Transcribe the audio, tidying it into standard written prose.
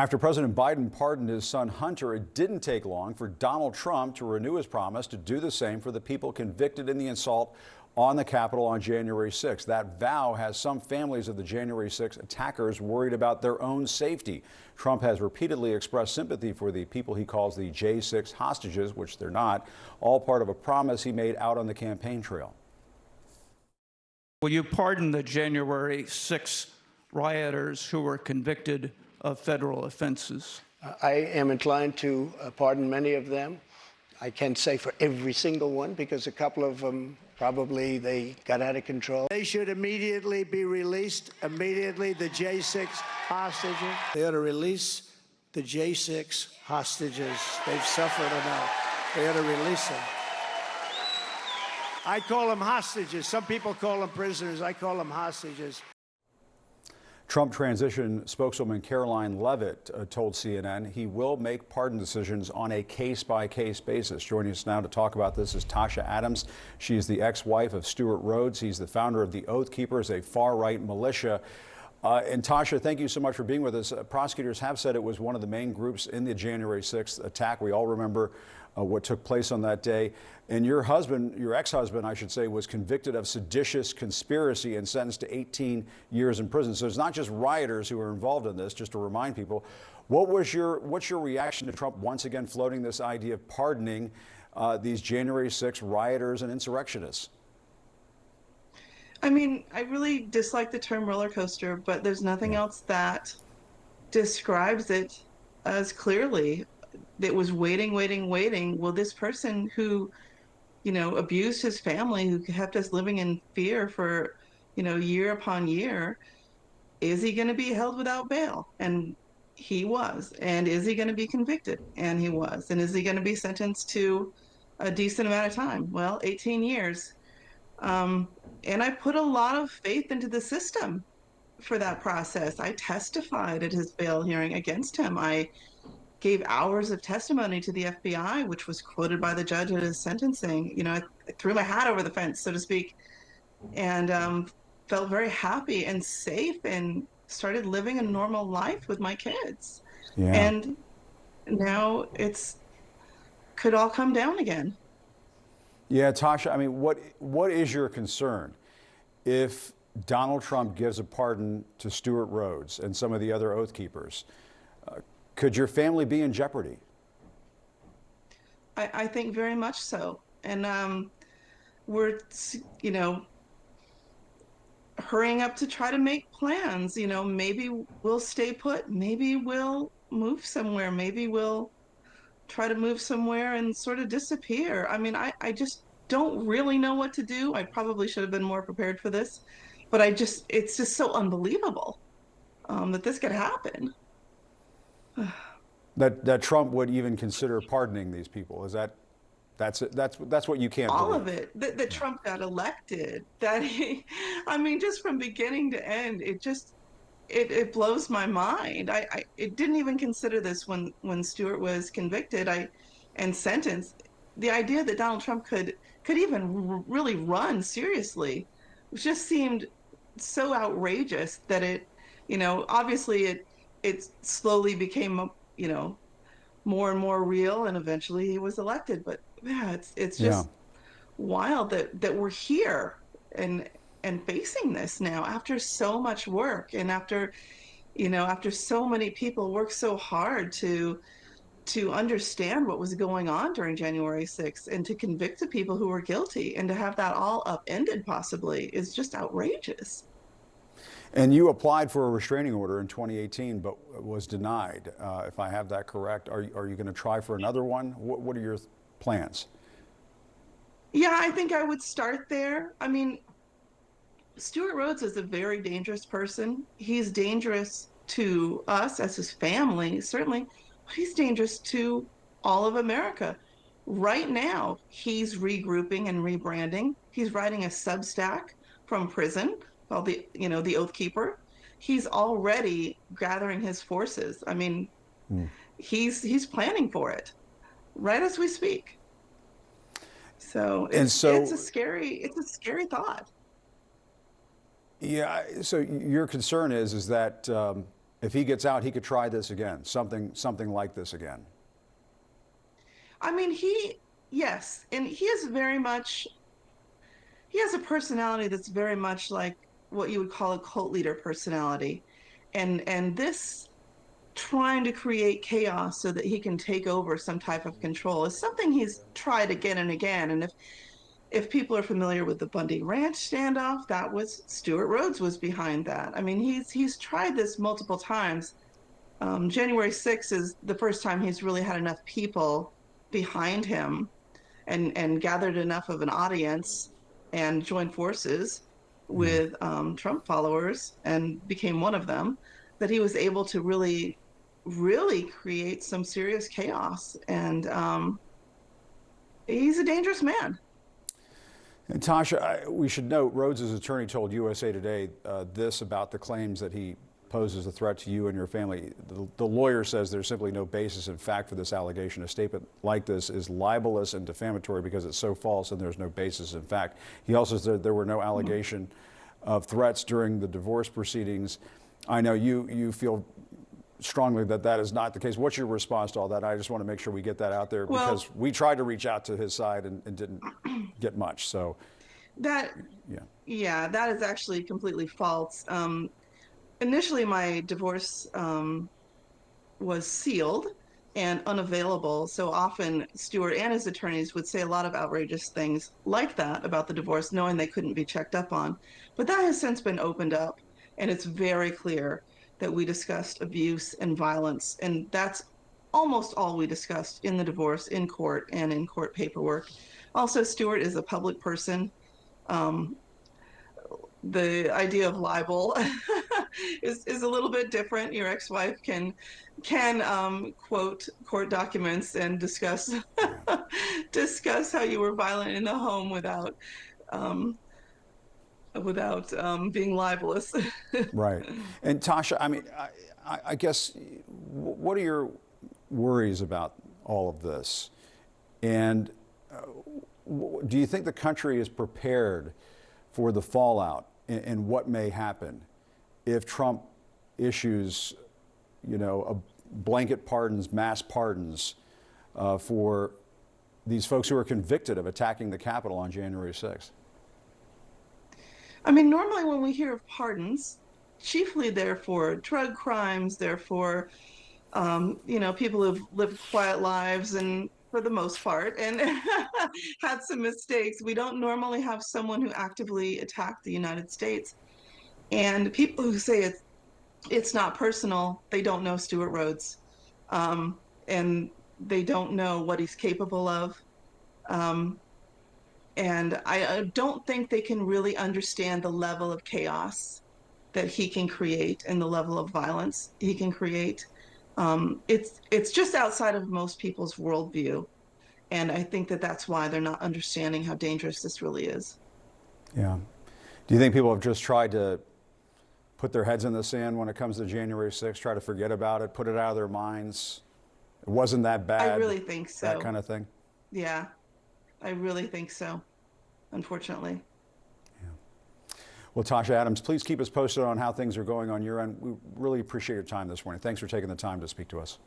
After President Biden pardoned his son Hunter, it didn't take long for Donald Trump to renew his promise to do the same for the people convicted in the assault on the Capitol on January 6th. That vow has some families of the January 6th attackers worried about their own safety. Trump has repeatedly expressed sympathy for the people he calls the J6 hostages, which they're not, all part of a promise he made out on the campaign trail. Will you pardon the January 6 rioters who were convicted of federal offenses? I am inclined to pardon many of them. I can't say for every single one because a couple of them probably they got out of control. They should immediately be released, immediately, the J6 hostages. They ought to release the J6 hostages. They've suffered enough. They ought to release them. I call them hostages. Some people call them prisoners. I call them hostages. Trump transition spokeswoman Caroline Leavitt told CNN he will make pardon decisions on a case-by-case basis. Joining us now to talk about this is Tasha Adams. She's the ex-wife of Stewart Rhodes. He's the founder of the Oath Keepers, a far-right militia. And Tasha, thank you so much for being with us. Prosecutors have said it was one of the main groups in the January 6th attack. We all remember what took place on that day. And your husband, your ex-husband, I should say, was convicted of seditious conspiracy and sentenced to 18 years in prison. So it's not just rioters who are involved in this, just to remind people. What's your reaction to Trump once again floating this idea of pardoning these January 6 rioters and insurrectionists? I mean, I really dislike the term roller coaster, but there's nothing else that describes it as clearly. It was waiting. Will this person who, abused his family, who kept us living in fear for, year upon year, is he going to be held without bail? And he was. And is he going to be convicted? And he was. And is he going to be sentenced to a decent amount of time? Well, 18 years. And I put a lot of faith into the system for that process. I testified at his bail hearing against him. I gave hours of testimony to the FBI, which was quoted by the judge at his sentencing. I threw my hat over the fence, so to speak, and felt very happy and safe and started living a normal life with my kids. Yeah. And now could all come down again. Yeah, Tasha, I mean, what is your concern if Donald Trump gives a pardon to Stewart Rhodes and some of the other Oath Keepers? Could your family be in jeopardy? I think very much so. And we're, hurrying up to try to make plans. Maybe we'll stay put. Maybe we'll move somewhere. Maybe we'll try to move somewhere and sort of disappear. I mean, I just don't really know what to do. I probably should have been more prepared for this, but it's just so unbelievable that this could happen. That Trump would even consider pardoning these people. Is that's what you can't all believe. Of it. That Trump got elected. That just from beginning to end, it blows my mind. I didn't even consider this when Stewart was convicted and sentenced. The idea that Donald Trump could even really run seriously just seemed so outrageous that it, obviously it slowly became, more and more real, and eventually he was elected. But yeah, it's just wild that we're here and facing this now after so much work and after so many people worked so hard to understand what was going on during January 6th and to convict the people who were guilty, and to have that all upended possibly is just outrageous. And you applied for a restraining order in 2018, but was denied, if I have that correct. Are you going to try for another one? What are your plans? Yeah, I think I would start there. I mean, Stewart Rhodes is a very dangerous person. He's dangerous to us as his family, certainly. He's dangerous to all of America. Right now, he's regrouping and rebranding. He's writing a Substack from prison called the Oath Keeper. He's already gathering his forces. I mean, he's planning for it right as we speak. So it's a scary thought. Yeah. So your concern is that if he gets out, he could try this again, something like this again. I mean, yes, and he is very much, he has a personality that's very much like what you would call a cult leader personality. And this trying to create chaos so that he can take over some type of control is something he's tried again and again. And if people are familiar with the Bundy Ranch standoff, that was Stewart Rhodes was behind that. I mean, he's tried this multiple times. January 6th is the first time he's really had enough people behind him and gathered enough of an audience and joined forces with Trump followers and became one of them, that he was able to really create some serious chaos. And he's a dangerous man. And Tasha, we should note Rhodes' attorney told USA Today this about the claims that he poses a threat to you and your family. The lawyer says there's simply no basis in fact for this allegation. A statement like this is libelous and defamatory because it's so false and there's no basis in fact. He also said there were no allegation of threats during the divorce proceedings. I know you feel strongly that that is not the case. What's your response to all that? I just want to make sure we get that out there because we tried to reach out to his side and didn't get much. So that is actually completely false. Initially, my divorce was sealed and unavailable. So often Stewart and his attorneys would say a lot of outrageous things like that about the divorce, knowing they couldn't be checked up on. But that has since been opened up, and it's very clear that we discussed abuse and violence. And that's almost all we discussed in the divorce, in court, and in court paperwork. Also, Stewart is a public person. The idea of libel is a little bit different. Your ex-wife can quote court documents and discuss how you were violent in the home without being libelous. Right. And Tasha, I mean, I guess, what are your worries about all of this? And do you think the country is prepared for the fallout and what may happen if Trump issues, a blanket pardons, mass pardons for these folks who are convicted of attacking the Capitol on January 6th? I mean, normally when we hear of pardons, chiefly they're for drug crimes, they're for, people who've lived quiet lives and for the most part, and had some mistakes. We don't normally have someone who actively attacked the United States. And people who say it's not personal, they don't know Stewart Rhodes. And they don't know what he's capable of. And I don't think they can really understand the level of chaos that he can create and the level of violence he can create. It's just outside of most people's worldview. And I think that that's why they're not understanding how dangerous this really is. Yeah. Do you think people have just tried to put their heads in the sand when it comes to January 6th, try to forget about it, put it out of their minds? It wasn't that bad. I really think so. That kind of thing? Yeah, I really think so, unfortunately. Well, Tasha Adams, please keep us posted on how things are going on your end. We really appreciate your time this morning. Thanks for taking the time to speak to us.